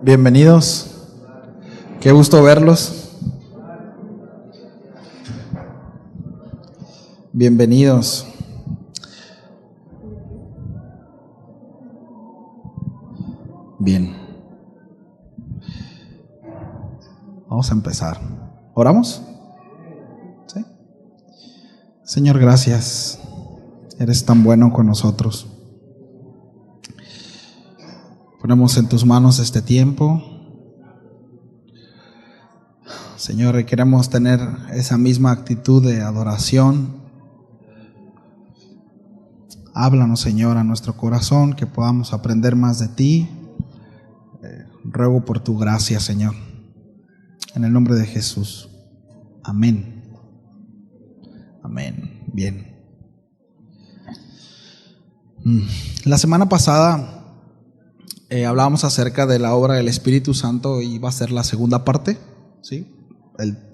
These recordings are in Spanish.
Bienvenidos, qué gusto verlos. Bienvenidos. Bien, vamos a empezar. ¿Oramos? ¿Sí? Señor, gracias. Eres tan bueno con nosotros. Ponemos en tus manos este tiempo. Señor, queremos tener esa misma actitud de adoración. Háblanos, Señor, a nuestro corazón, que podamos aprender más de ti. Ruego por tu gracia, Señor. En el nombre de Jesús. Amén. Amén. Bien. La semana pasada hablábamos acerca de la obra del Espíritu Santo y va a ser la segunda parte, ¿sí?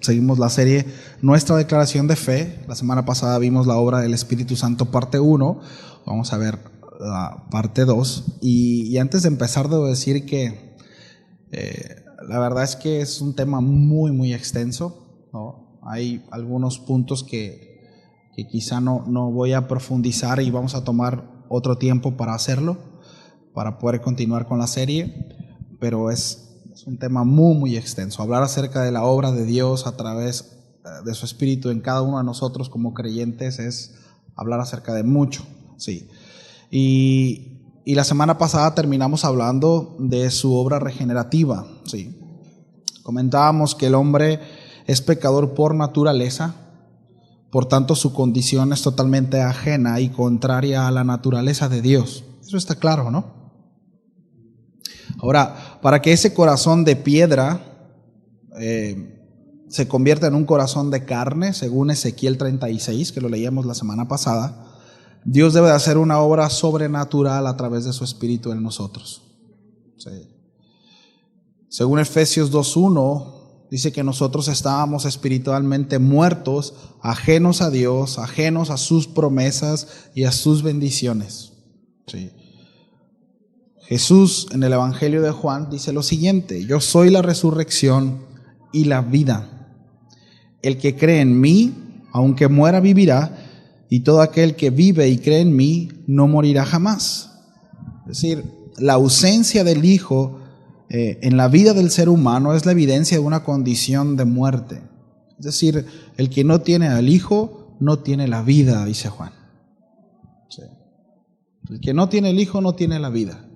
Seguimos la serie Nuestra Declaración de Fe. La semana pasada vimos la obra del Espíritu Santo parte 1, vamos a ver la parte 2. Y antes de empezar debo decir que la verdad es que es un tema muy muy extenso, ¿no? Hay algunos puntos que quizá no voy a profundizar y vamos a tomar otro tiempo para hacerlo, para poder continuar con la serie, pero es un tema muy muy extenso. Hablar acerca de la obra de Dios a través de su Espíritu en cada uno de nosotros como creyentes es hablar acerca de mucho, sí. Y la semana pasada terminamos hablando de su obra regenerativa, sí. Comentábamos que el hombre es pecador por naturaleza, por tanto su condición es totalmente ajena y contraria a la naturaleza de Dios. Eso está claro, ¿no? Ahora, para que ese corazón de piedra se convierta en un corazón de carne, según Ezequiel 36, que lo leíamos la semana pasada, Dios debe de hacer una obra sobrenatural a través de su Espíritu en nosotros. Sí. Según Efesios 2:1, dice que nosotros estábamos espiritualmente muertos, ajenos a Dios, ajenos a sus promesas y a sus bendiciones. Sí. Jesús en el Evangelio de Juan dice lo siguiente: yo soy la resurrección y la vida. El que cree en mí, aunque muera, vivirá, y todo aquel que vive y cree en mí no morirá jamás. Es decir, la ausencia del Hijo en la vida del ser humano es la evidencia de una condición de muerte. Es decir, el que no tiene al Hijo no tiene la vida, dice Juan. Sí. El que no tiene el Hijo no tiene la vida.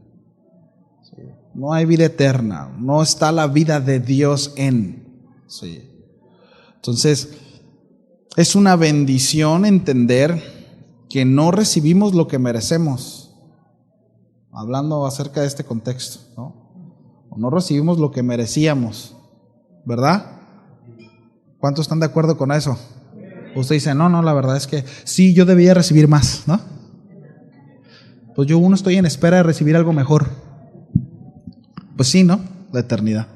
No hay vida eterna, no está la vida de Dios en. Sí. Entonces, es una bendición entender que no recibimos lo que merecemos. Hablando acerca de este contexto, ¿no? No recibimos lo que merecíamos, ¿verdad? ¿Cuántos están de acuerdo con eso? Usted dice, no, la verdad es que sí, yo debía recibir más, ¿no? Pues yo estoy en espera de recibir algo mejor. Pues sí, ¿no? La eternidad.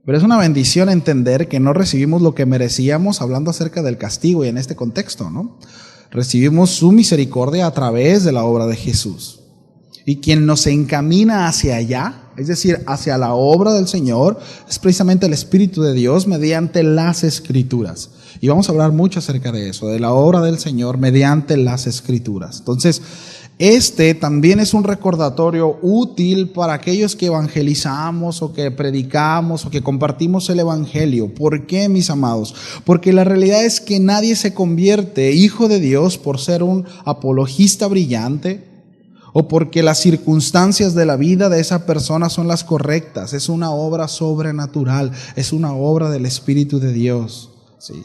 Pero es una bendición entender que no recibimos lo que merecíamos, hablando acerca del castigo y en este contexto, ¿no? Recibimos su misericordia a través de la obra de Jesús. Y quien nos encamina hacia allá, es decir, hacia la obra del Señor, es precisamente el Espíritu de Dios mediante las Escrituras. Y vamos a hablar mucho acerca de eso, de la obra del Señor mediante las Escrituras. Entonces, este también es un recordatorio útil para aquellos que evangelizamos o que predicamos o que compartimos el Evangelio. ¿Por qué, mis amados? Porque la realidad es que nadie se convierte hijo de Dios por ser un apologista brillante o porque las circunstancias de la vida de esa persona son las correctas. Es una obra sobrenatural, es una obra del Espíritu de Dios. Sí.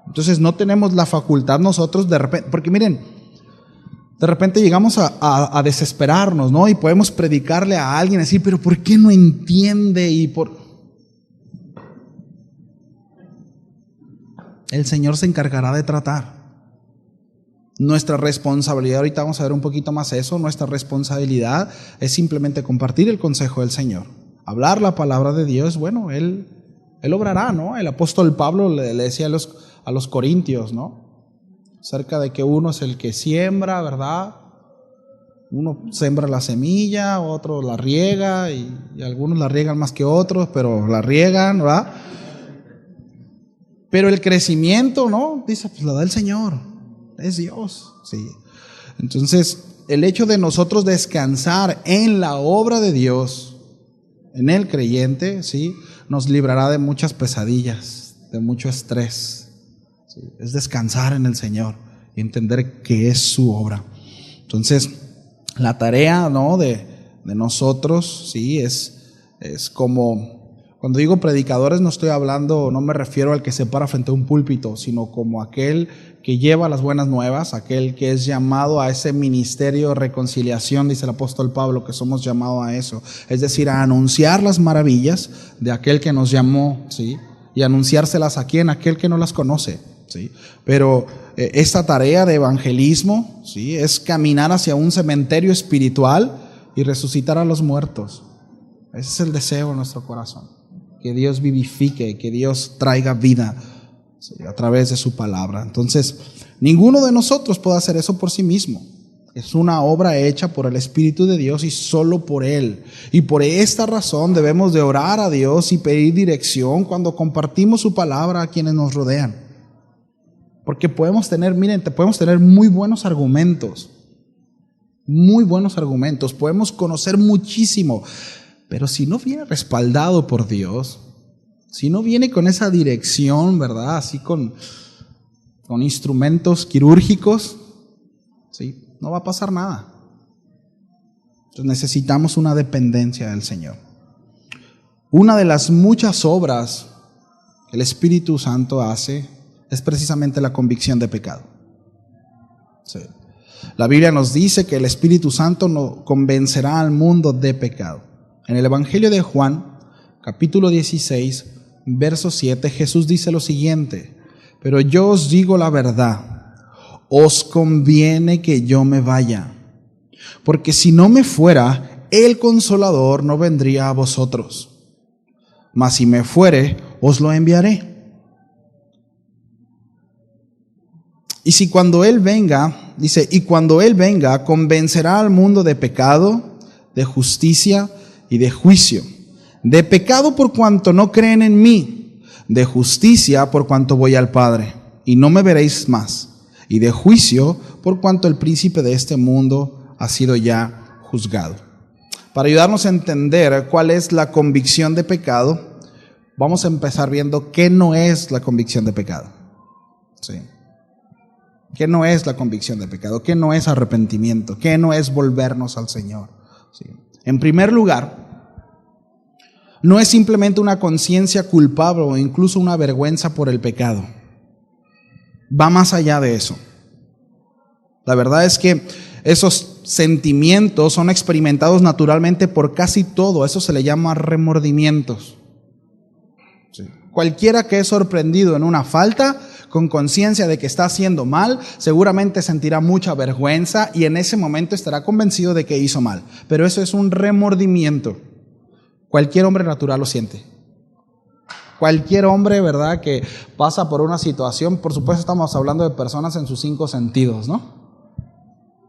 Entonces no tenemos la facultad nosotros de repente, porque miren, de repente llegamos a desesperarnos, ¿no? Y podemos predicarle a alguien así, pero ¿por qué no entiende? El Señor se encargará de tratar. Nuestra responsabilidad, ahorita vamos a ver un poquito más eso, nuestra responsabilidad es simplemente compartir el consejo del Señor. Hablar la palabra de Dios, bueno, Él obrará, ¿no? El apóstol Pablo le decía a los corintios, ¿no? Acerca de que uno es el que siembra, ¿verdad? Uno siembra la semilla, otro la riega y algunos la riegan más que otros, pero la riegan, ¿verdad? Pero el crecimiento, ¿no? Dice, pues lo da el Señor, es Dios, sí. Entonces, el hecho de nosotros descansar en la obra de Dios, en el creyente, ¿sí?, nos librará de muchas pesadillas, de mucho estrés, ¿sí? Es descansar en el Señor y entender que es su obra. Entonces, la tarea, ¿no?, de nosotros, ¿sí?, es como, cuando digo predicadores no estoy hablando, no me refiero al que se para frente a un púlpito, sino como aquel que lleva las buenas nuevas, aquel que es llamado a ese ministerio de reconciliación, dice el apóstol Pablo, que somos llamados a eso, es decir, a anunciar las maravillas de aquel que nos llamó, ¿sí?, y anunciárselas a quien, aquel que no las conoce, ¿sí? Pero esta tarea de evangelismo, ¿sí?, es caminar hacia un cementerio espiritual y resucitar a los muertos. Ese es el deseo de nuestro corazón, que Dios vivifique, que Dios traiga vida, ¿sí?, a través de su palabra. Entonces, ninguno de nosotros puede hacer eso por sí mismo. Es una obra hecha por el Espíritu de Dios y solo por Él. Y por esta razón debemos de orar a Dios y pedir dirección cuando compartimos su palabra a quienes nos rodean. Porque podemos tener muy buenos argumentos, podemos conocer muchísimo, pero si no viene respaldado por Dios, si no viene con esa dirección, ¿verdad?, así con instrumentos quirúrgicos, ¿sí?, no va a pasar nada. Entonces necesitamos una dependencia del Señor. Una de las muchas obras que el Espíritu Santo hace es precisamente la convicción de pecado. Sí. La Biblia nos dice que el Espíritu Santo nos convencerá al mundo de pecado. En el Evangelio de Juan, capítulo 16, verso 7, Jesús dice lo siguiente: pero yo os digo la verdad, os conviene que yo me vaya, porque si no me fuera, el Consolador no vendría a vosotros, mas si me fuere, os lo enviaré. Y si cuando Él venga, dice, y cuando Él venga, convencerá al mundo de pecado, de justicia y de juicio. De pecado por cuanto no creen en mí, de justicia por cuanto voy al Padre, y no me veréis más, y de juicio por cuanto el príncipe de este mundo ha sido ya juzgado. Para ayudarnos a entender cuál es la convicción de pecado, vamos a empezar viendo qué no es la convicción de pecado. ¿Sí? ¿Qué no es la convicción de pecado? ¿Qué no es arrepentimiento? ¿Qué no es volvernos al Señor? ¿Sí? En primer lugar, no es simplemente una conciencia culpable o incluso una vergüenza por el pecado. Va más allá de eso. La verdad es que esos sentimientos son experimentados naturalmente por casi todo. Eso se le llama remordimientos. Sí. Cualquiera que es sorprendido en una falta, con conciencia de que está haciendo mal, seguramente sentirá mucha vergüenza y en ese momento estará convencido de que hizo mal. Pero eso es un remordimiento. Cualquier hombre natural lo siente. Cualquier hombre, ¿verdad?, que pasa por una situación, por supuesto estamos hablando de personas en sus 5 sentidos, ¿no?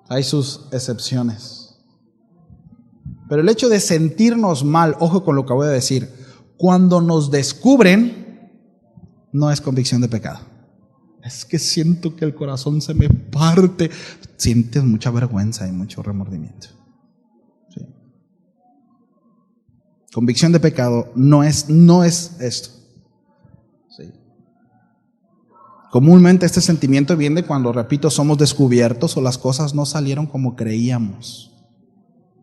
Hay sus excepciones. Pero el hecho de sentirnos mal, ojo con lo que voy a decir, cuando nos descubren, no es convicción de pecado. Es que siento que el corazón se me parte. Sientes mucha vergüenza y mucho remordimiento. Sí. Convicción de pecado no es esto. Sí. Comúnmente este sentimiento viene cuando, repito, somos descubiertos o las cosas no salieron como creíamos.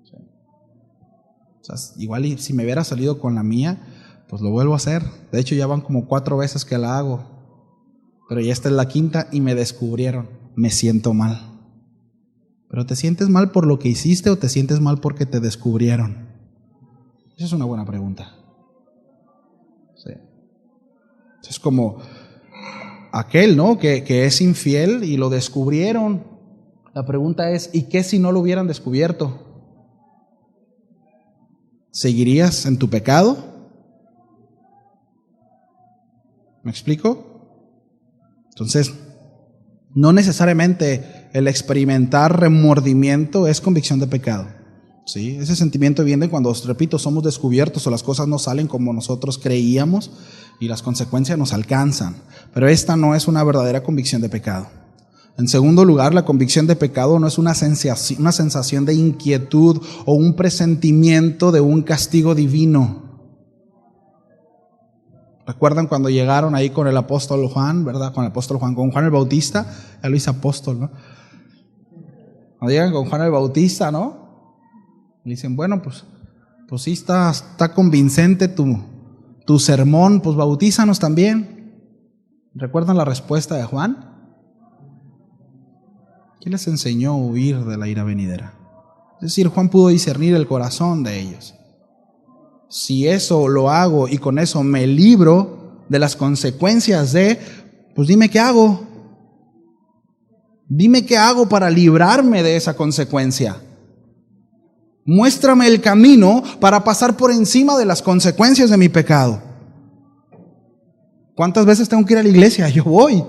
Sí. O sea, igual y si me hubiera salido con la mía, pues lo vuelvo a hacer. De hecho ya van como 4 veces que la hago. Pero ya esta es la 5ª y me descubrieron. Me siento mal. ¿Pero te sientes mal por lo que hiciste o te sientes mal porque te descubrieron? Esa es una buena pregunta. Sí. Es como aquel, ¿no?, que es infiel y lo descubrieron. La pregunta es, ¿y qué si no lo hubieran descubierto? ¿Seguirías en tu pecado? ¿Me explico? Entonces, no necesariamente el experimentar remordimiento es convicción de pecado. ¿Sí? Ese sentimiento viene cuando, repito, somos descubiertos o las cosas no salen como nosotros creíamos y las consecuencias nos alcanzan. Pero esta no es una verdadera convicción de pecado. En segundo lugar, la convicción de pecado no es una sensación de inquietud o un presentimiento de un castigo divino. ¿Recuerdan cuando llegaron ahí con el apóstol Juan, verdad? Con Juan el Bautista, ya lo hice apóstol, ¿no? Cuando llegan con Juan el Bautista, ¿no? Le dicen, bueno, pues sí está convincente tu sermón, pues bautízanos también. ¿Recuerdan la respuesta de Juan? ¿Quién les enseñó a huir de la ira venidera? Es decir, Juan pudo discernir el corazón de ellos. Si eso lo hago y con eso me libro de las consecuencias pues dime qué hago. Dime qué hago para librarme de esa consecuencia. Muéstrame el camino para pasar por encima de las consecuencias de mi pecado. ¿Cuántas veces tengo que ir a la iglesia? Yo voy.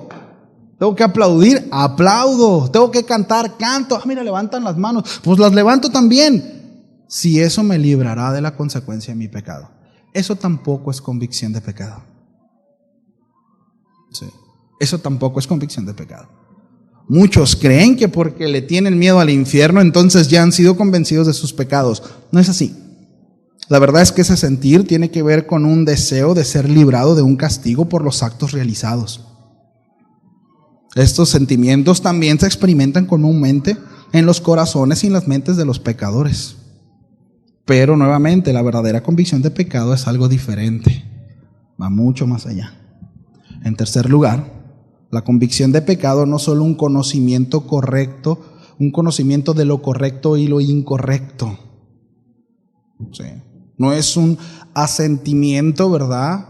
Tengo que aplaudir, aplaudo. Tengo que cantar, canto. Mira, levantan las manos. Pues las levanto también. Si eso me librará de la consecuencia de mi pecado. Eso tampoco es convicción de pecado. Sí. Eso tampoco es convicción de pecado. Muchos creen que porque le tienen miedo al infierno, entonces ya han sido convencidos de sus pecados. No es así. La verdad es que ese sentir tiene que ver con un deseo de ser librado de un castigo por los actos realizados. Estos sentimientos también se experimentan comúnmente en los corazones y en las mentes de los pecadores. Pero nuevamente, la verdadera convicción de pecado es algo diferente. Va mucho más allá. En tercer lugar, la convicción de pecado no es solo un conocimiento correcto, un conocimiento de lo correcto y lo incorrecto. Sí. No es un asentimiento, ¿verdad?,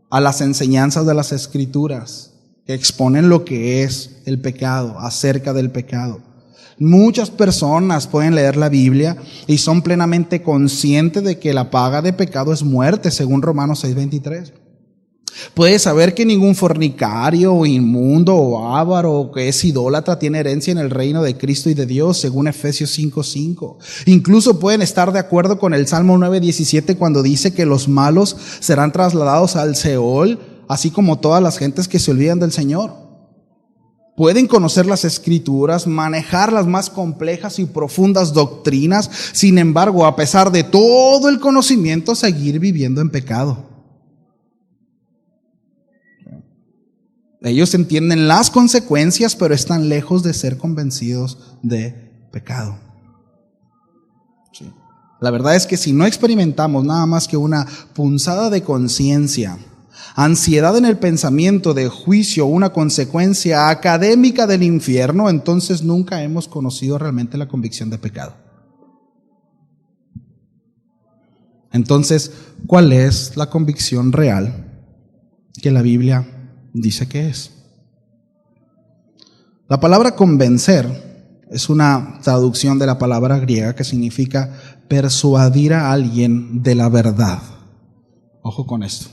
a las enseñanzas de las Escrituras que exponen lo que es el pecado, acerca del pecado. Muchas personas pueden leer la Biblia y son plenamente conscientes de que la paga de pecado es muerte, según Romanos 6:23. Puedes saber que ningún fornicario o inmundo o avaro o que es idólatra tiene herencia en el reino de Cristo y de Dios, según Efesios 5:5. Incluso pueden estar de acuerdo con el Salmo 9:17 cuando dice que los malos serán trasladados al Seol, así como todas las gentes que se olvidan del Señor. Pueden conocer las Escrituras, manejar las más complejas y profundas doctrinas, sin embargo, a pesar de todo el conocimiento, seguir viviendo en pecado. Ellos entienden las consecuencias, pero están lejos de ser convencidos de pecado. Sí. La verdad es que si no experimentamos nada más que una punzada de conciencia, ansiedad en el pensamiento de juicio, una consecuencia académica del infierno, entonces nunca hemos conocido realmente la convicción de pecado. Entonces, ¿cuál es la convicción real que la Biblia dice que es? La palabra convencer es una traducción de la palabra griega que significa persuadir a alguien de la verdad. Ojo con esto.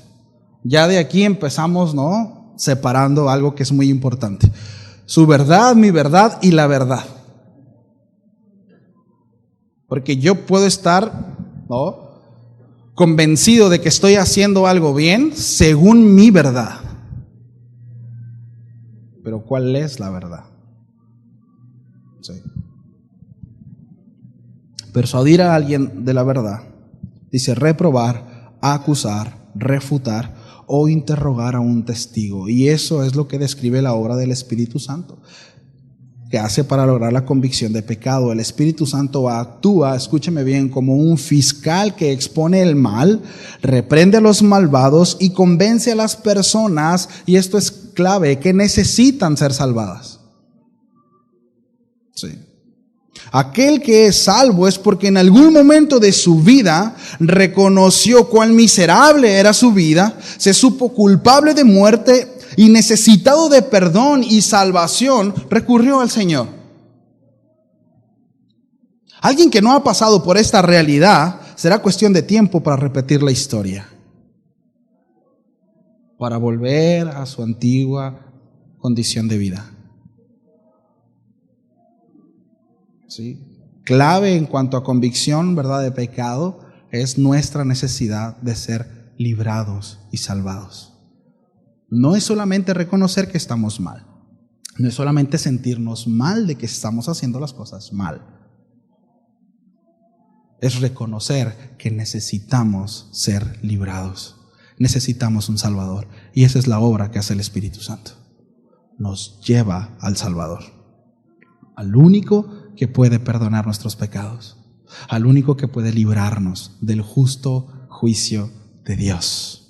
Ya de aquí empezamos, ¿no?, separando algo que es muy importante. Su verdad, mi verdad y la verdad. Porque yo puedo estar, ¿no?, convencido de que estoy haciendo algo bien según mi verdad. Pero ¿cuál es la verdad? Sí. Persuadir a alguien de la verdad dice reprobar, acusar, refutar o interrogar a un testigo. Y eso es lo que describe la obra del Espíritu Santo, que hace para lograr la convicción de pecado. El Espíritu Santo actúa, escúcheme bien, como un fiscal que expone el mal, reprende a los malvados y convence a las personas, y esto es clave, que necesitan ser salvadas. Sí. Aquel que es salvo es porque en algún momento de su vida reconoció cuán miserable era su vida, se supo culpable de muerte y necesitado de perdón y salvación, recurrió al Señor. Alguien que no ha pasado por esta realidad, será cuestión de tiempo para repetir la historia, para volver a su antigua condición de vida. ¿sí? Clave en cuanto a convicción, ¿verdad?, de pecado, es nuestra necesidad de ser librados y salvados. No es solamente reconocer que estamos mal, no es solamente sentirnos mal de que estamos haciendo las cosas mal, es reconocer que necesitamos ser librados, necesitamos un Salvador, y esa es la obra que hace el Espíritu Santo. Nos lleva al Salvador, al único que puede perdonar nuestros pecados, al único que puede librarnos del justo juicio de Dios.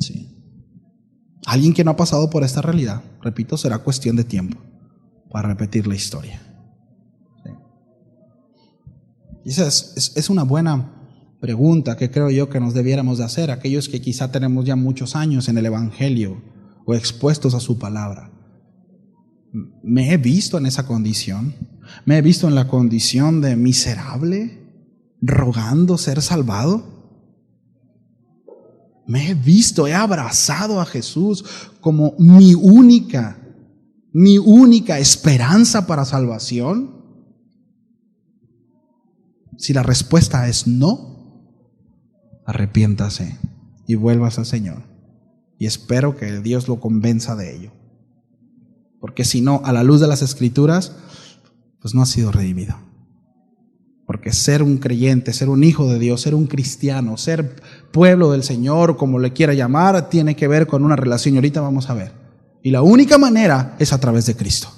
Sí. Alguien que no ha pasado por esta realidad, repito, será cuestión de tiempo para repetir la historia. Sí. Y esa es una buena pregunta que creo yo que nos debiéramos de hacer, aquellos que quizá tenemos ya muchos años en el Evangelio o expuestos a su palabra. ¿Me he visto en esa condición? ¿Me he visto en la condición de miserable, rogando ser salvado? ¿Me he visto, he abrazado a Jesús como mi única esperanza para salvación? Si la respuesta es no, arrepiéntase y vuelvas al Señor. Y espero que Dios lo convenza de ello. Porque si no, a la luz de las Escrituras, pues no ha sido redimido. Porque ser un creyente, ser un hijo de Dios, ser un cristiano, ser pueblo del Señor, como le quiera llamar, tiene que ver con una relación. Y ahorita vamos a ver. Y la única manera es a través de Cristo.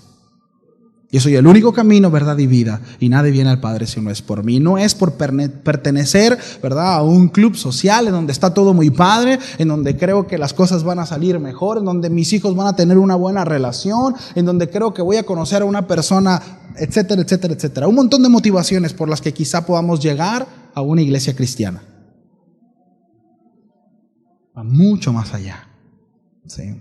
Yo soy el único camino, verdad y vida, y nadie viene al Padre si no es por mí. No es por pertenecer, ¿verdad?, a un club social en donde está todo muy padre, en donde creo que las cosas van a salir mejor, en donde mis hijos van a tener una buena relación, en donde creo que voy a conocer a una persona, etcétera, etcétera, etcétera. Un montón de motivaciones por las que quizá podamos llegar a una iglesia cristiana. Va mucho más allá. Sí.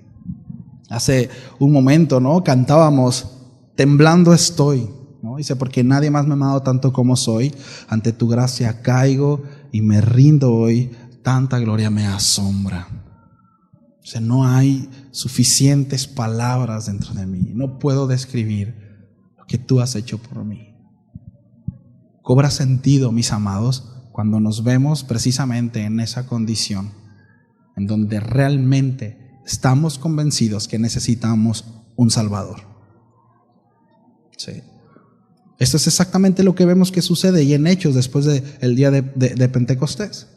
Hace un momento, ¿no?, cantábamos temblando estoy, ¿no? Dice, porque nadie más me ha amado tanto como soy. Ante tu gracia caigo y me rindo hoy. Tanta gloria me asombra. O sea, no hay suficientes palabras dentro de mí. No puedo describir lo que tú has hecho por mí. Cobra sentido, mis amados, cuando nos vemos precisamente en esa condición, en donde realmente estamos convencidos que necesitamos un Salvador. Sí. Esto es exactamente lo que vemos que sucede y en Hechos después del día de Pentecostés.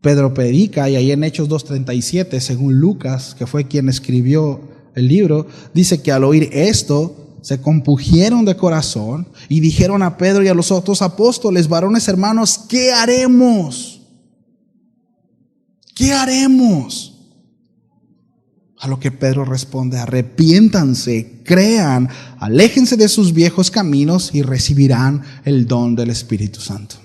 Pedro predica y ahí en Hechos 2:37, según Lucas, que fue quien escribió el libro, dice que al oír esto se compungieron de corazón y dijeron a Pedro y a los otros apóstoles, varones hermanos, ¿qué haremos? ¿Qué haremos? A lo que Pedro responde, arrepiéntanse, crean, aléjense de sus viejos caminos y recibirán el don del Espíritu Santo.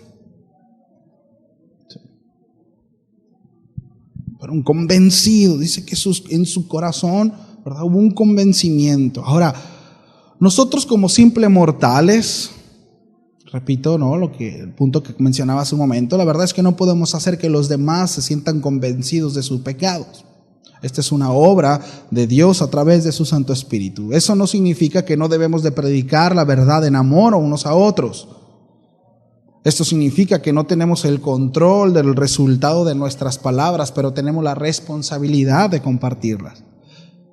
Pero un convencido, dice que en su corazón, ¿verdad?, hubo un convencimiento. Ahora, nosotros como simples mortales, repito, ¿no?, el punto que mencionaba hace un momento, la verdad es que no podemos hacer que los demás se sientan convencidos de sus pecados. Esta es una obra de Dios a través de su Santo Espíritu. Eso no significa que no debemos de predicar la verdad en amor a unos a otros. Esto significa que no tenemos el control del resultado de nuestras palabras, pero tenemos la responsabilidad de compartirlas.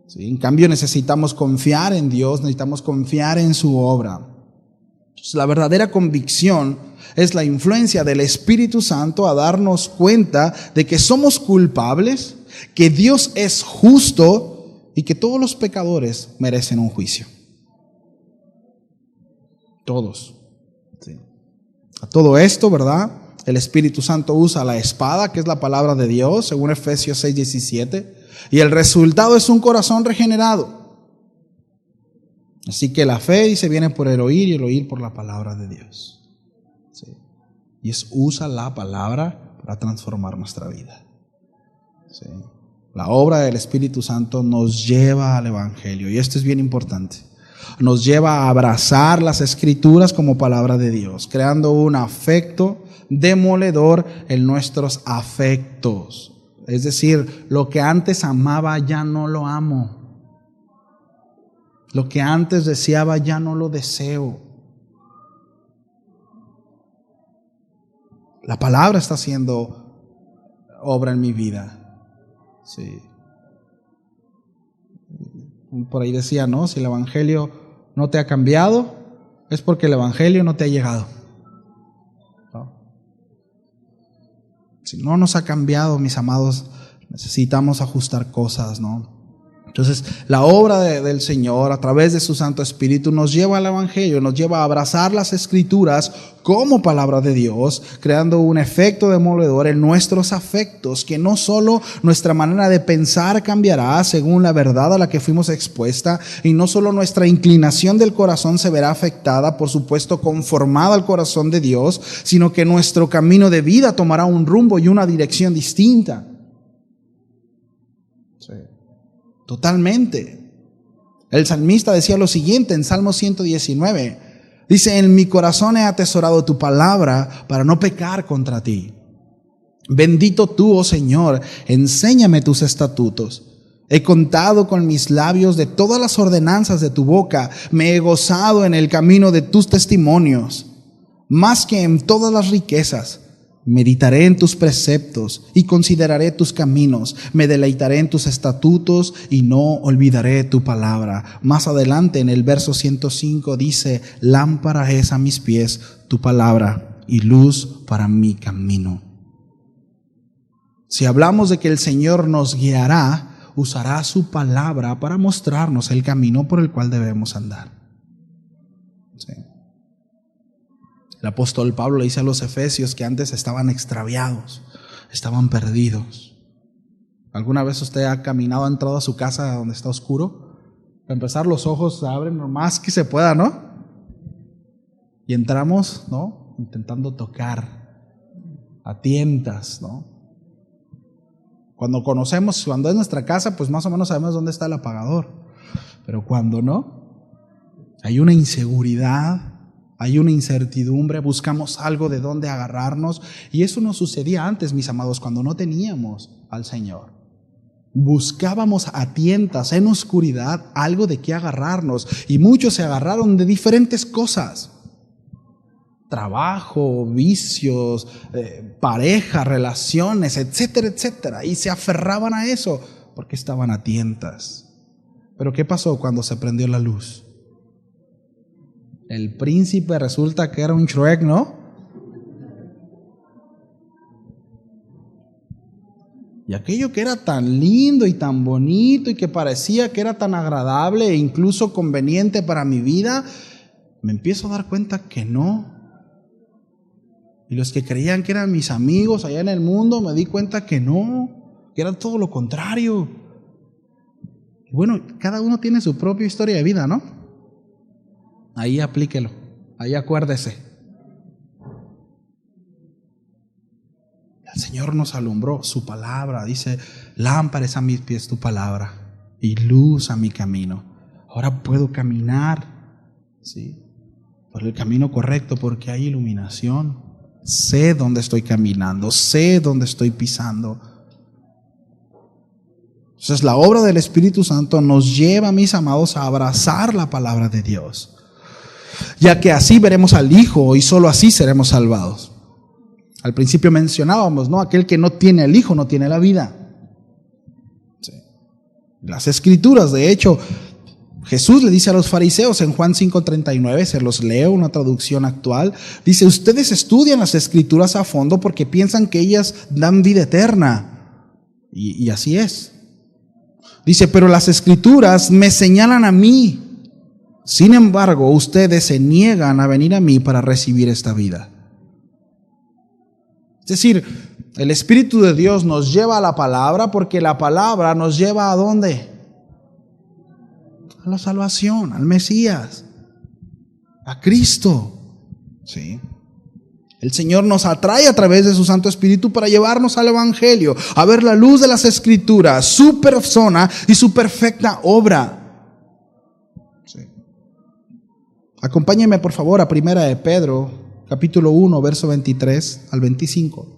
¿Sí? En cambio, necesitamos confiar en Dios, necesitamos confiar en su obra. Entonces, la verdadera convicción es la influencia del Espíritu Santo a darnos cuenta de que somos culpables, que Dios es justo y que todos los pecadores merecen un juicio. Todos. Sí. A todo esto, ¿verdad?, el Espíritu Santo usa la espada, que es la palabra de Dios, según Efesios 6:17, y el resultado es un corazón regenerado. Así que la fe, dice, viene por el oír y el oír por la palabra de Dios. Sí. Y usa la palabra para transformar nuestra vida. Sí. La obra del Espíritu Santo nos lleva al Evangelio, y esto es bien importante. Nos lleva a abrazar las Escrituras como palabra de Dios, creando un afecto demoledor en nuestros afectos. Es decir, lo que antes amaba ya no lo amo. Lo que antes deseaba ya no lo deseo. La palabra está haciendo obra en mi vida. Sí. Por ahí decía, ¿no? Si el evangelio no te ha cambiado, es porque el evangelio no te ha llegado. ¿No? Si no nos ha cambiado, mis amados, necesitamos ajustar cosas, ¿no? Entonces, la obra del Señor a través de su Santo Espíritu nos lleva al Evangelio, nos lleva a abrazar las Escrituras como palabra de Dios, creando un efecto demoledor en nuestros afectos, que no solo nuestra manera de pensar cambiará según la verdad a la que fuimos expuesta, y no solo nuestra inclinación del corazón se verá afectada, por supuesto conformada al corazón de Dios, sino que nuestro camino de vida tomará un rumbo y una dirección distinta. Sí. Totalmente. El salmista decía lo siguiente en Salmo 119. Dice, en mi corazón he atesorado tu palabra para no pecar contra ti. Bendito tú, oh Señor, enséñame tus estatutos. He contado con mis labios de todas las ordenanzas de tu boca. Me he gozado en el camino de tus testimonios. Más que en todas las riquezas, meditaré en tus preceptos y consideraré tus caminos. Me deleitaré en tus estatutos y no olvidaré tu palabra. Más adelante en el verso 105 dice, lámpara es a mis pies tu palabra y luz para mi camino. Si hablamos de que el Señor nos guiará, usará su palabra para mostrarnos el camino por el cual debemos andar. Sí. El apóstol Pablo le dice a los efesios que antes estaban extraviados, estaban perdidos. ¿Alguna vez usted ha caminado, ha entrado a su casa donde está oscuro? Para empezar, los ojos se abren lo más que se pueda, ¿no? Y entramos, ¿no? Intentando tocar a tientas, ¿no? Cuando es nuestra casa, pues más o menos sabemos dónde está el apagador. Pero cuando no, hay una inseguridad, hay una incertidumbre, buscamos algo de dónde agarrarnos. Y eso nos sucedía antes, mis amados, cuando no teníamos al Señor. Buscábamos a tientas, en oscuridad, algo de qué agarrarnos. Y muchos se agarraron de diferentes cosas. Trabajo, vicios, pareja, relaciones, etcétera, etcétera. Y se aferraban a eso porque estaban a tientas. Pero ¿qué pasó cuando se prendió la luz? El príncipe resulta que era un Shrek, ¿no? Y aquello que era tan lindo y tan bonito y que parecía que era tan agradable e incluso conveniente para mi vida, me empiezo a dar cuenta que no. Y los que creían que eran mis amigos allá en el mundo, me di cuenta que no, que era todo lo contrario. Y bueno, cada uno tiene su propia historia de vida, ¿no? Ahí aplíquelo, ahí acuérdese. El Señor nos alumbró, su palabra, dice, lámpara es a mis pies tu palabra y luz a mi camino. Ahora puedo caminar, ¿sí?, por el camino correcto porque hay iluminación. Sé dónde estoy caminando, sé dónde estoy pisando. Entonces la obra del Espíritu Santo nos lleva, mis amados, a abrazar la palabra de Dios, ya que así veremos al Hijo y solo así seremos salvados. Al principio mencionábamos, ¿no? Aquel que no tiene al Hijo no tiene la vida. Sí. Las Escrituras, de hecho, Jesús le dice a los fariseos en Juan 5:39, se los leo, una traducción actual, dice, ustedes estudian las Escrituras a fondo porque piensan que ellas dan vida eterna. Y así es. Dice, pero las Escrituras me señalan a mí. Sin embargo, ustedes se niegan a venir a mí para recibir esta vida. Es decir, el Espíritu de Dios nos lleva a la palabra porque la palabra nos lleva ¿a dónde? A la salvación, al Mesías, a Cristo. ¿Sí? El Señor nos atrae a través de su Santo Espíritu para llevarnos al Evangelio, a ver la luz de las Escrituras, su persona y su perfecta obra. ¿Sí? Acompáñenme por favor a Primera de Pedro, capítulo 1, verso 23 al 25.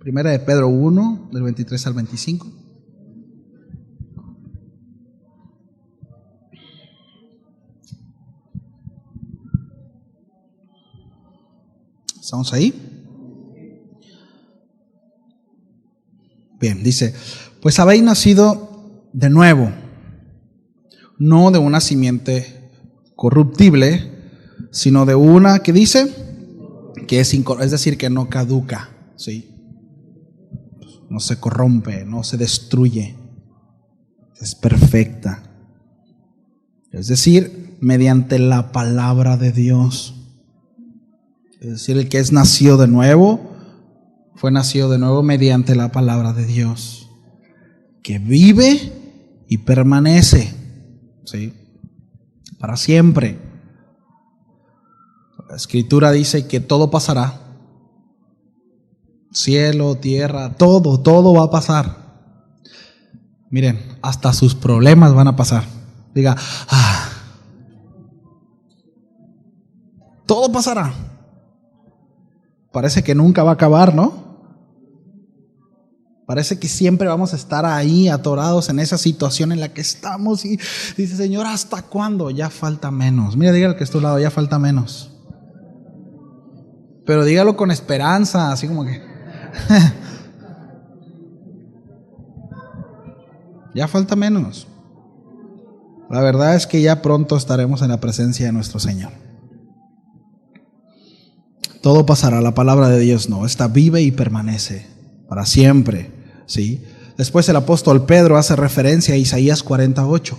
Primera de Pedro 1, del 23 al 25. ¿Estamos ahí? Bien, dice, pues habéis nacido de nuevo, no de una simiente corruptible, sino de una que dice que es decir, que no caduca, ¿sí? No se corrompe, no se destruye, es perfecta. Es decir, mediante la palabra de Dios. Es decir, el que es nacido de nuevo, fue nacido de nuevo mediante la palabra de Dios, que vive y permanece, ¿sí? Para siempre. La Escritura dice que todo pasará. Cielo, tierra, todo va a pasar. Miren, hasta sus problemas van a pasar. Diga, todo pasará. Parece que nunca va a acabar, ¿no? Parece que siempre vamos a estar ahí atorados en esa situación en la que estamos y dice, Señor, ¿hasta cuándo? Ya falta menos. Mira, dígale que está a tu lado, ya falta menos. Pero dígalo con esperanza, así como que ya falta menos. La verdad es que ya pronto estaremos en la presencia de nuestro Señor. Todo pasará, la palabra de Dios no, esta vive y permanece para siempre, ¿sí? Después el apóstol Pedro hace referencia a Isaías 48.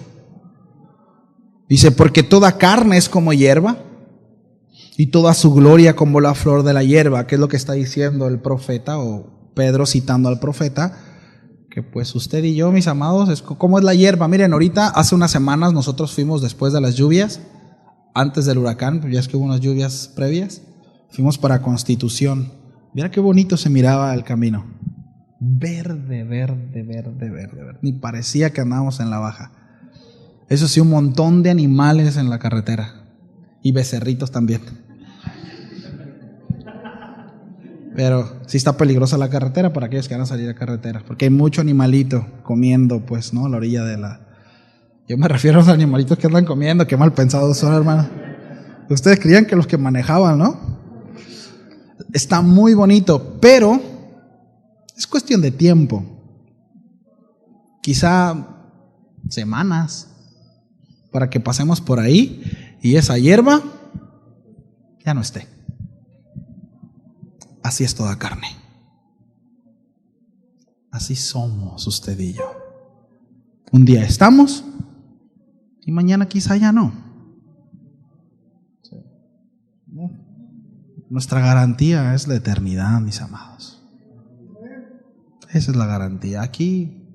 Dice, porque toda carne es como hierba y toda su gloria como la flor de la hierba, que es lo que está diciendo el profeta, o Pedro citando al profeta, que pues usted y yo, mis amados, ¿cómo es la hierba? Miren, ahorita hace unas semanas nosotros fuimos después de las lluvias, antes del huracán, ya es que hubo unas lluvias previas, fuimos para Constitución. Mira qué bonito se miraba el camino. Verde, verde, verde, verde, verde. Ni parecía que andábamos en la baja. Eso sí, un montón de animales en la carretera. Y becerritos también. Pero sí está peligrosa la carretera para aquellos que van a salir a carretera. Porque hay mucho animalito comiendo, pues, ¿no? A la orilla de la... Yo me refiero a los animalitos que andan comiendo. Qué mal pensados son, hermano. Ustedes creían que los que manejaban, ¿no? Está muy bonito, pero es cuestión de tiempo. Quizá semanas para que pasemos por ahí y esa hierba ya no esté. Así es toda carne. Así somos usted y yo. Un día estamos y mañana quizá ya no. Nuestra garantía es la eternidad, mis amados. Esa es la garantía. Aquí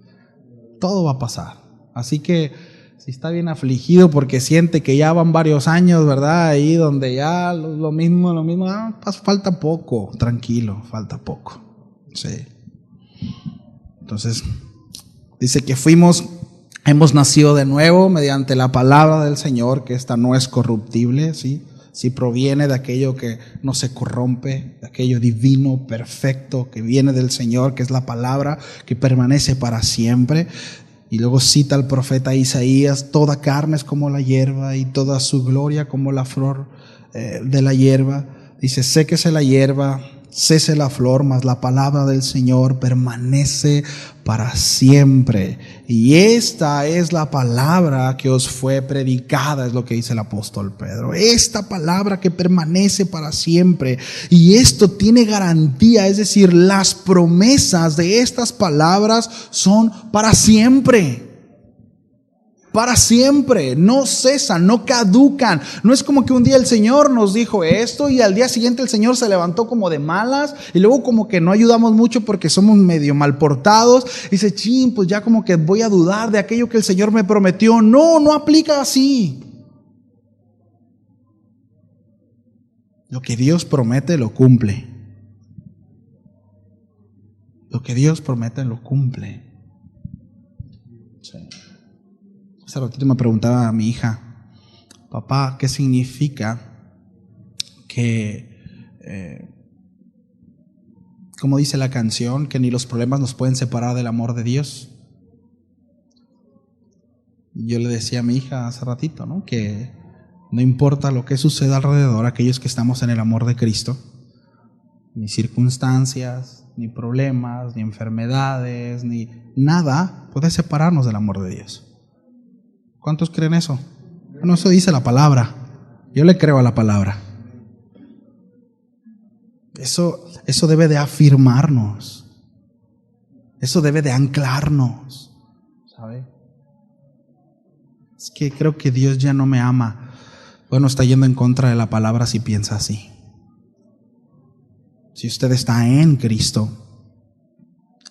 todo va a pasar. Así que si está bien afligido porque siente que ya van varios años, ¿verdad? Ahí donde ya lo mismo, falta poco. Tranquilo, falta poco. Sí. Entonces, dice que hemos nacido de nuevo mediante la palabra del Señor, que esta no es corruptible, ¿sí? Si proviene de aquello que no se corrompe, de aquello divino, perfecto, que viene del Señor, que es la palabra que permanece para siempre. Y luego cita al profeta Isaías, toda carne es como la hierba y toda su gloria como la flor de la hierba. Dice, séquese la hierba, cese la flor, mas la palabra del Señor permanece para siempre. Y esta es la palabra que os fue predicada, es lo que dice el apóstol Pedro. Esta palabra que permanece para siempre. Y esto tiene garantía, es decir, las promesas de estas palabras son para siempre. Para siempre, no cesan, no caducan. No es como que un día el Señor nos dijo esto y al día siguiente el Señor se levantó como de malas y luego como que no ayudamos mucho porque somos medio mal portados. Y dice, pues ya como que voy a dudar de aquello que el Señor me prometió. No aplica así. Lo que Dios promete lo cumple. Lo que Dios promete lo cumple. Sí. Hace ratito me preguntaba a mi hija, papá, ¿qué significa que como dice la canción, que ni los problemas nos pueden separar del amor de Dios. Yo le decía a mi hija hace ratito, ¿no?, que no importa lo que suceda alrededor, aquellos que estamos en el amor de Cristo, ni circunstancias, ni problemas, ni enfermedades, ni nada puede separarnos del amor de Dios. ¿Cuántos creen eso? Bueno, eso dice la palabra. Yo le creo a la palabra. Eso debe de afirmarnos. Eso debe de anclarnos, ¿sabe? Es que creo que Dios ya no me ama. Bueno, está yendo en contra de la palabra si piensa así. Si usted está en Cristo,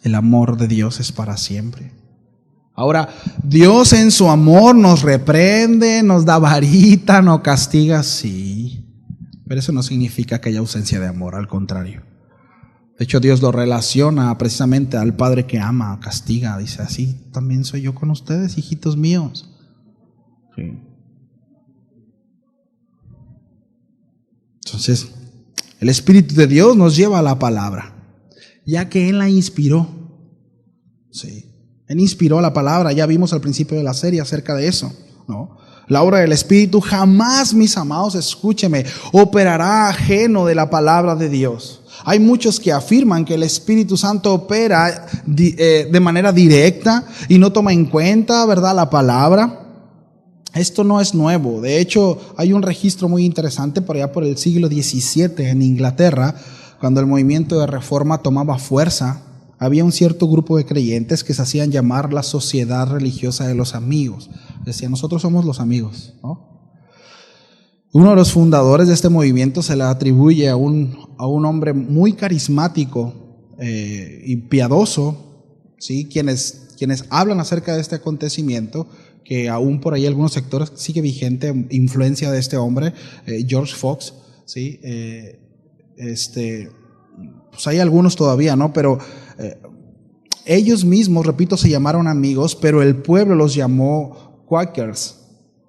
el amor de Dios es para siempre. Ahora, Dios en su amor nos reprende, nos da varita, nos castiga, sí. Pero eso no significa que haya ausencia de amor, al contrario. De hecho, Dios lo relaciona precisamente al Padre que ama, castiga. Dice, así también soy yo con ustedes, hijitos míos. Sí. Entonces, el Espíritu de Dios nos lleva a la palabra, ya que Él la inspiró. Sí. Él inspiró la palabra, ya vimos al principio de la serie acerca de eso, ¿no? La obra del Espíritu jamás, mis amados, escúcheme, operará ajeno de la palabra de Dios. Hay muchos que afirman que el Espíritu Santo opera de manera directa y no toma en cuenta, ¿verdad?, la palabra. Esto no es nuevo. De hecho, hay un registro muy interesante por allá por el siglo XVII en Inglaterra, cuando el movimiento de reforma tomaba fuerza. Había un cierto grupo de creyentes que se hacían llamar la Sociedad Religiosa de los Amigos. Decían, nosotros somos los amigos, ¿no? Uno de los fundadores de este movimiento se le atribuye a un hombre muy carismático y piadoso, ¿sí?, quienes hablan acerca de este acontecimiento, que aún por ahí algunos sectores sigue vigente influencia de este hombre, George Fox, ¿sí? Pues hay algunos todavía, ¿no? Pero ellos mismos, repito, se llamaron amigos, pero el pueblo los llamó Quakers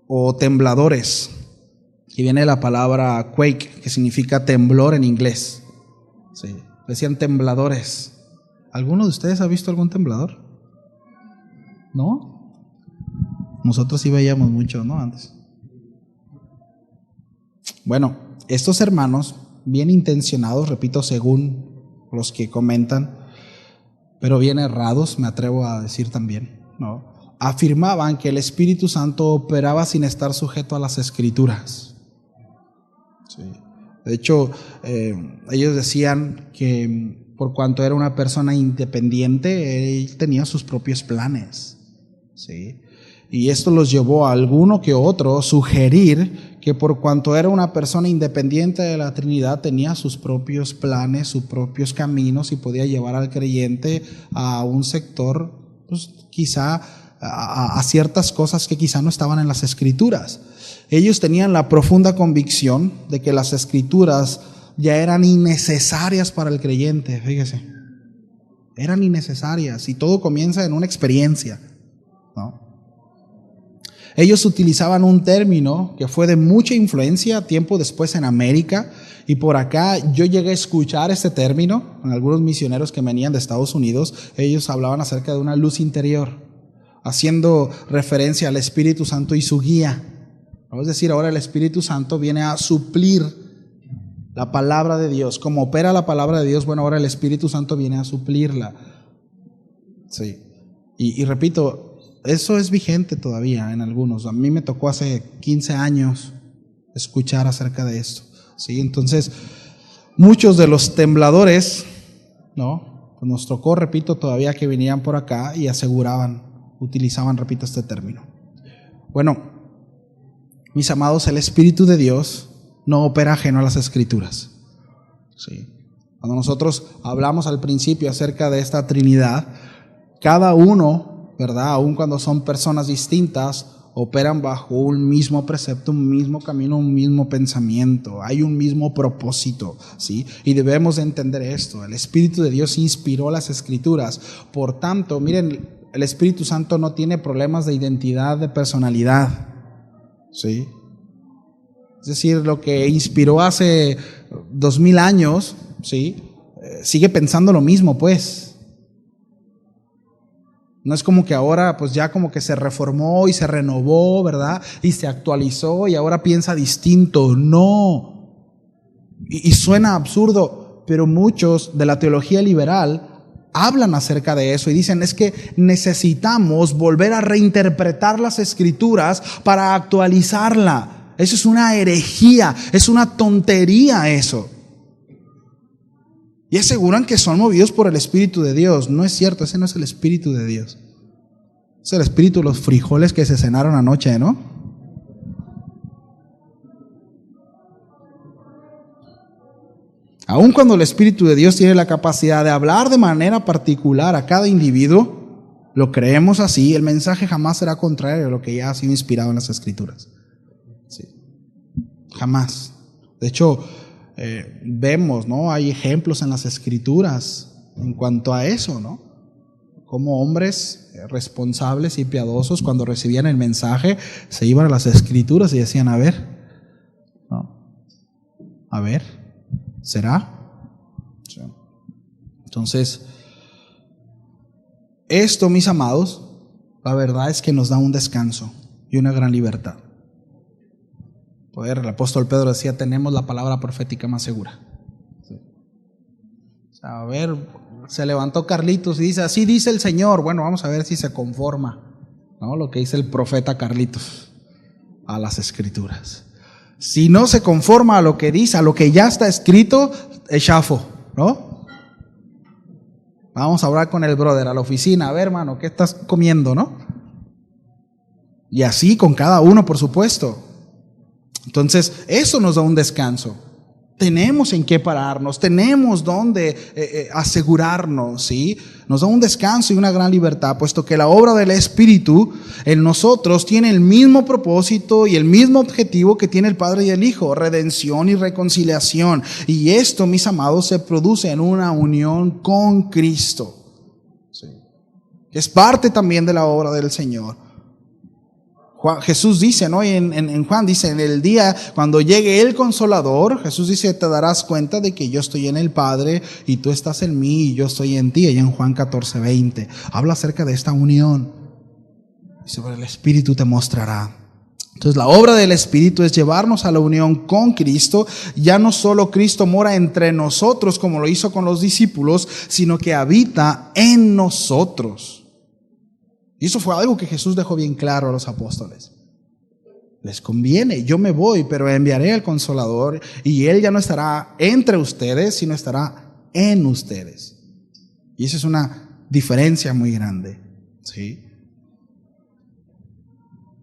o tembladores, que viene de la palabra quake, que significa temblor en inglés. Sí, decían tembladores. ¿Alguno de ustedes ha visto algún temblador? ¿No? Nosotros sí veíamos mucho, ¿no?, antes. Bueno, estos hermanos, bien intencionados, repito, según los que comentan, pero bien errados, me atrevo a decir también, ¿no?, afirmaban que el Espíritu Santo operaba sin estar sujeto a las Escrituras. Sí. De hecho, ellos decían que por cuanto era una persona independiente, él tenía sus propios planes, ¿sí? Y esto los llevó a alguno que otro sugerir que por cuanto era una persona independiente de la Trinidad, tenía sus propios planes, sus propios caminos y podía llevar al creyente a un sector, pues quizá a ciertas cosas que quizá no estaban en las Escrituras. Ellos tenían la profunda convicción de que las Escrituras ya eran innecesarias para el creyente, fíjese. Eran innecesarias y todo comienza en una experiencia, ¿no? Ellos utilizaban un término que fue de mucha influencia tiempo después en América, y por acá yo llegué a escuchar este término en algunos misioneros que venían de Estados Unidos. Ellos hablaban acerca de una luz interior, haciendo referencia al Espíritu Santo y su guía. Es decir, ahora el Espíritu Santo viene a suplir la palabra de Dios. Como opera la palabra de Dios, bueno, ahora el Espíritu Santo viene a suplirla. Sí. Y repito, eso es vigente todavía en algunos. A mí me tocó hace 15 años escuchar acerca de esto, ¿sí? Entonces, muchos de los tembladores, ¿no?, pues nos tocó, repito, todavía que venían por acá y utilizaban, repito, este término. Bueno, mis amados, el Espíritu de Dios no opera ajeno a las Escrituras, ¿sí? Cuando nosotros hablamos al principio acerca de esta Trinidad, cada uno, ¿verdad?, aun cuando son personas distintas, operan bajo un mismo precepto, un mismo camino, un mismo pensamiento. Hay un mismo propósito, ¿sí? Y debemos de entender esto. El Espíritu de Dios inspiró las Escrituras. Por tanto, miren, el Espíritu Santo no tiene problemas de identidad, de personalidad, ¿sí? Es decir, lo que inspiró hace 2000 años, ¿sí?, sigue pensando lo mismo, pues. No es como que ahora pues ya como que se reformó y se renovó, ¿verdad? Y se actualizó y ahora piensa distinto. No. Y suena absurdo, pero muchos de la teología liberal hablan acerca de eso y dicen es que necesitamos volver a reinterpretar las Escrituras para actualizarla. Eso es una herejía, es una tontería eso. Y aseguran que son movidos por el Espíritu de Dios. No es cierto, ese no es el Espíritu de Dios. Es el espíritu de los frijoles que se cenaron anoche, ¿no? Aun cuando el Espíritu de Dios tiene la capacidad de hablar de manera particular a cada individuo, lo creemos así, el mensaje jamás será contrario a lo que ya ha sido inspirado en las Escrituras. Sí. Jamás. De hecho, vemos, ¿no? Hay ejemplos en las Escrituras en cuanto a eso, ¿no? Como hombres responsables y piadosos, cuando recibían el mensaje, se iban a las Escrituras y decían, a ver, ¿no? A ver, ¿será? Sí. Entonces, esto, mis amados, la verdad es que nos da un descanso y una gran libertad. El apóstol Pedro decía, tenemos la palabra profética más segura. Sí. O sea, a ver, se levantó Carlitos y dice, así dice el Señor. Bueno, vamos a ver si se conforma, ¿no? Lo que dice el profeta Carlitos a las Escrituras. Si no se conforma a lo que dice, a lo que ya está escrito, es chafo, ¿no? Vamos a hablar con el brother a la oficina, a ver, hermano, ¿qué estás comiendo, no? Y así con cada uno, por supuesto. Entonces, eso nos da un descanso. Tenemos en qué pararnos, tenemos donde asegurarnos, ¿sí? Nos da un descanso y una gran libertad, puesto que la obra del Espíritu en nosotros tiene el mismo propósito y el mismo objetivo que tiene el Padre y el Hijo, redención y reconciliación. Y esto, mis amados, se produce en una unión con Cristo, ¿sí? Es parte también de la obra del Señor. Jesús dice, ¿no? En Juan dice, en el día cuando llegue el Consolador, Jesús dice, te darás cuenta de que yo estoy en el Padre y tú estás en mí y yo estoy en ti. Y en Juan 14:20 habla acerca de esta unión. Y sobre el Espíritu te mostrará. Entonces la obra del Espíritu es llevarnos a la unión con Cristo. Ya no solo Cristo mora entre nosotros como lo hizo con los discípulos, sino que habita en nosotros. Y eso fue algo que Jesús dejó bien claro a los apóstoles. Les conviene, yo me voy, pero enviaré al Consolador y Él ya no estará entre ustedes, sino estará en ustedes. Y esa es una diferencia muy grande, ¿sí?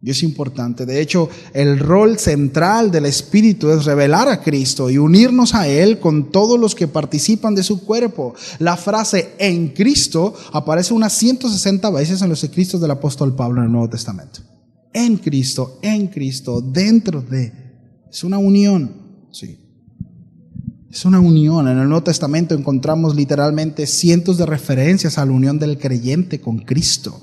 Y es importante. De hecho, el rol central del Espíritu es revelar a Cristo y unirnos a Él con todos los que participan de su cuerpo. La frase en Cristo aparece unas 160 veces en los escritos del apóstol Pablo en el Nuevo Testamento. En Cristo, dentro de. Es una unión, sí. Es una unión. En el Nuevo Testamento encontramos literalmente cientos de referencias a la unión del creyente con Cristo.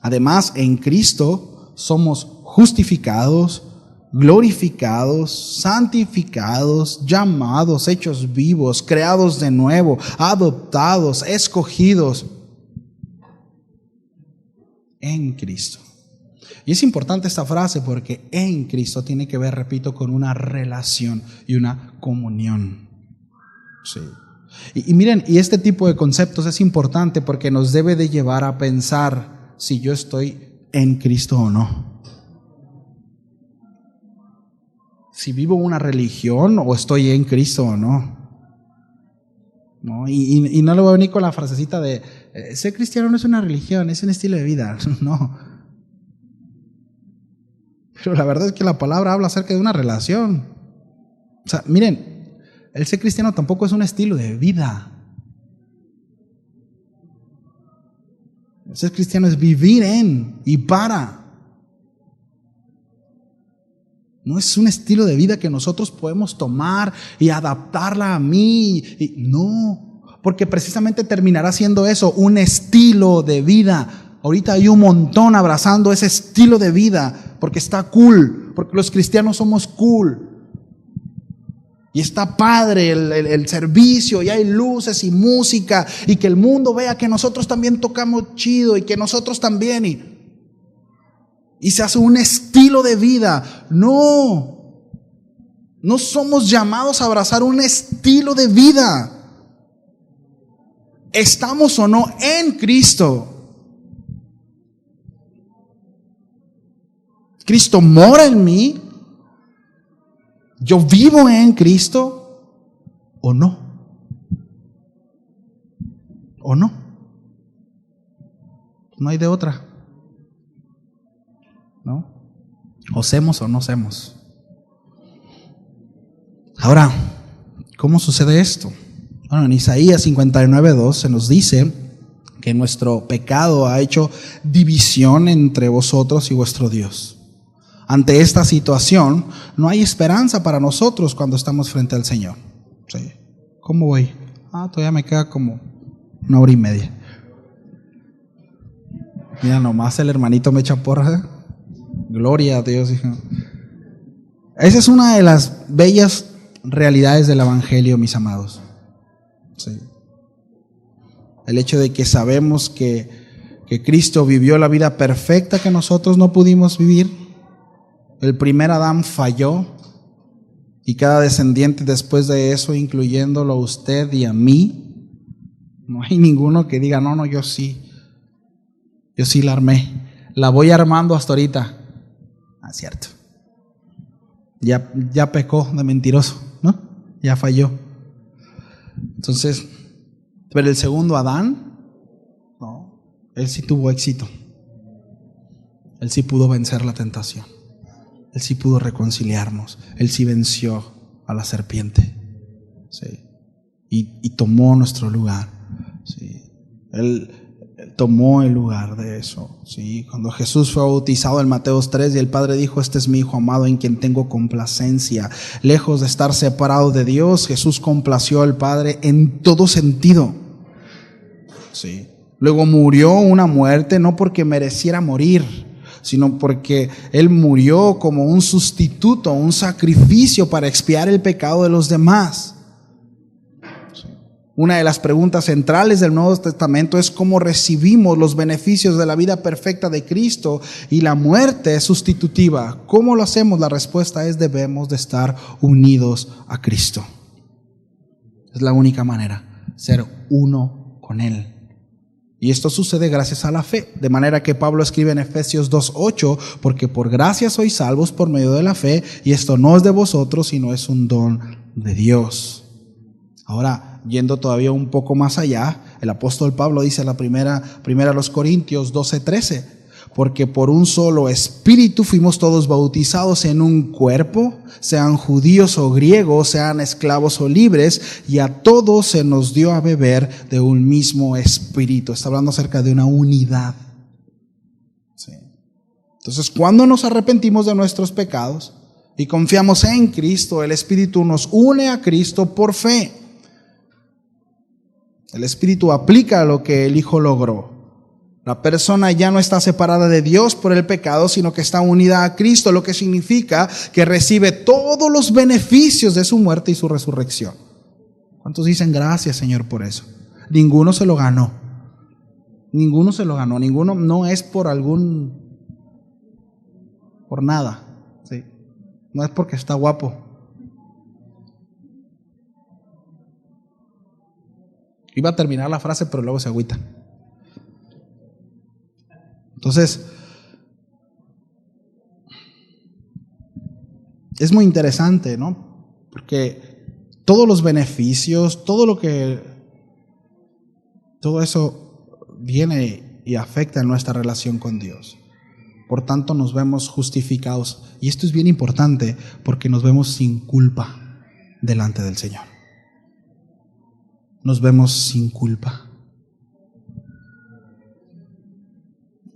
Además, en Cristo somos justificados, glorificados, santificados, llamados, hechos vivos, creados de nuevo, adoptados, escogidos en Cristo. Y es importante esta frase porque en Cristo tiene que ver, repito, con una relación y una comunión. Sí. Y miren, y este tipo de conceptos es importante porque nos debe de llevar a pensar si yo estoy en Cristo o no. Si vivo una religión o estoy en Cristo o no. ¿No? Y no le voy a venir con la frasecita de ser cristiano no es una religión, es un estilo de vida. No. Pero la verdad es que la palabra habla acerca de una relación. O sea, miren, el ser cristiano tampoco es un estilo de vida. Ser cristiano es vivir en y para. No es un estilo de vida que nosotros podemos tomar y adaptarla a mí. No, porque precisamente terminará siendo eso, un estilo de vida. Ahorita hay un montón abrazando ese estilo de vida porque está cool, porque los cristianos somos cool. Y está padre el servicio, y hay luces y música, y que el mundo vea que nosotros también tocamos chido, y que nosotros también, y se hace un estilo de vida. No somos llamados a abrazar un estilo de vida. ¿Estamos o no en Cristo? ¿Cristo mora en mí? ¿Yo vivo en Cristo o no? ¿O no? No hay de otra, ¿no? O semos o no semos. Ahora, ¿cómo sucede esto? Bueno, en Isaías 59:2 se nos dice que nuestro pecado ha hecho división entre vosotros y vuestro Dios. Ante esta situación, no hay esperanza para nosotros cuando estamos frente al Señor. ¿Sí? ¿Cómo voy? Todavía me queda como 1 hora y media. Mira, nomás el hermanito me echa porra. Gloria a Dios, hijo. Esa es una de las bellas realidades del Evangelio, mis amados. Sí. El hecho de que sabemos que Cristo vivió la vida perfecta que nosotros no pudimos vivir. El primer Adán falló, y cada descendiente después de eso, incluyéndolo a usted y a mí, no hay ninguno que diga, no, yo sí la armé, la voy armando hasta ahorita. Cierto. Ya pecó de mentiroso, ¿no? Ya falló. Entonces, pero el segundo Adán, no, él sí tuvo éxito. Él sí pudo vencer la tentación. Él sí pudo reconciliarnos. Él sí venció a la serpiente. ¿Sí? Y tomó nuestro lugar. ¿Sí? Él tomó el lugar de eso. ¿Sí? Cuando Jesús fue bautizado en Mateo 3, y el Padre dijo: este es mi Hijo amado en quien tengo complacencia. Lejos de estar separado de Dios, Jesús complació al Padre en todo sentido. ¿Sí? Luego murió una muerte no porque mereciera morir, sino porque Él murió como un sustituto, un sacrificio para expiar el pecado de los demás. Una de las preguntas centrales del Nuevo Testamento es cómo recibimos los beneficios de la vida perfecta de Cristo y la muerte sustitutiva. ¿Cómo lo hacemos? La respuesta es: debemos de estar unidos a Cristo. Es la única manera, ser uno con Él. Y esto sucede gracias a la fe, de manera que Pablo escribe en Efesios 2:8: porque por gracia sois salvos por medio de la fe, y esto no es de vosotros, sino es un don de Dios. Ahora, yendo todavía un poco más allá, el apóstol Pablo dice en la primera a los Corintios 12:13: porque por un solo espíritu fuimos todos bautizados en un cuerpo, sean judíos o griegos, sean esclavos o libres, y a todos se nos dio a beber de un mismo espíritu. Está hablando acerca de una unidad. Sí. Entonces, cuando nos arrepentimos de nuestros pecados y confiamos en Cristo, el Espíritu nos une a Cristo por fe. El Espíritu aplica lo que el Hijo logró. La persona ya no está separada de Dios por el pecado, sino que está unida a Cristo, lo que significa que recibe todos los beneficios de su muerte y su resurrección. ¿Cuántos dicen gracias, Señor, por eso? Ninguno se lo ganó. Ninguno se lo ganó. Ninguno no es por nada. ¿Sí? No es porque está guapo. Iba a terminar la frase, pero luego se agüita. Entonces, es muy interesante, ¿no? Porque todos los beneficios, todo eso viene y afecta en nuestra relación con Dios. Por tanto, nos vemos justificados. Y esto es bien importante porque nos vemos sin culpa delante del Señor. Nos vemos sin culpa.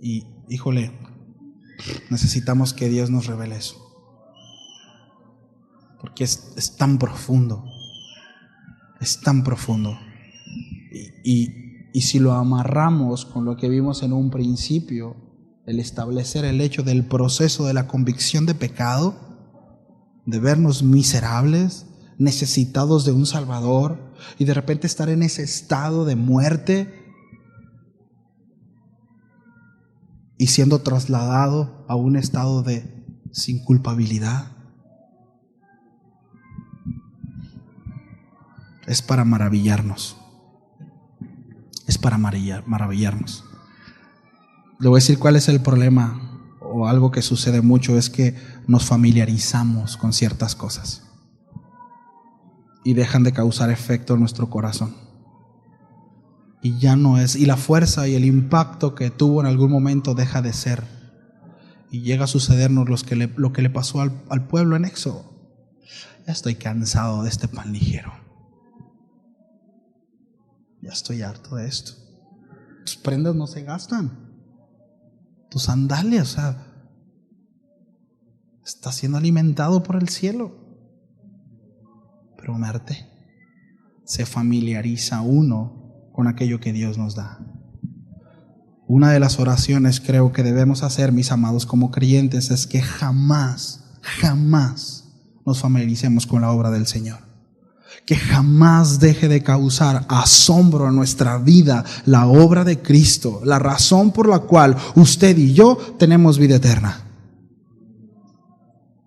Y, híjole, necesitamos que Dios nos revele eso. Porque es tan profundo. Es tan profundo. Y si lo amarramos con lo que vimos en un principio, el establecer el hecho del proceso de la convicción de pecado, de vernos miserables, necesitados de un Salvador, y de repente estar en ese estado de muerte y siendo trasladado a un estado de sin culpabilidad. Es para maravillarnos. Es para maravillarnos. Le voy a decir cuál es el problema, o algo que sucede mucho, es que nos familiarizamos con ciertas cosas y dejan de causar efecto en nuestro corazón. Y ya no es, y la fuerza y el impacto que tuvo en algún momento deja de ser. Y llega a sucedernos lo que le pasó al pueblo en Éxodo. Ya estoy cansado de este pan ligero. Ya estoy harto de esto. Tus prendas no se gastan. Tus sandalias, está siendo alimentado por el cielo. Pero Marte, se familiariza uno con aquello que Dios nos da. Una de las oraciones creo que debemos hacer, mis amados, como creyentes, es que jamás nos familiaricemos con la obra del Señor. Que jamás deje de causar asombro en nuestra vida la obra de Cristo, la razón por la cual usted y yo tenemos vida eterna.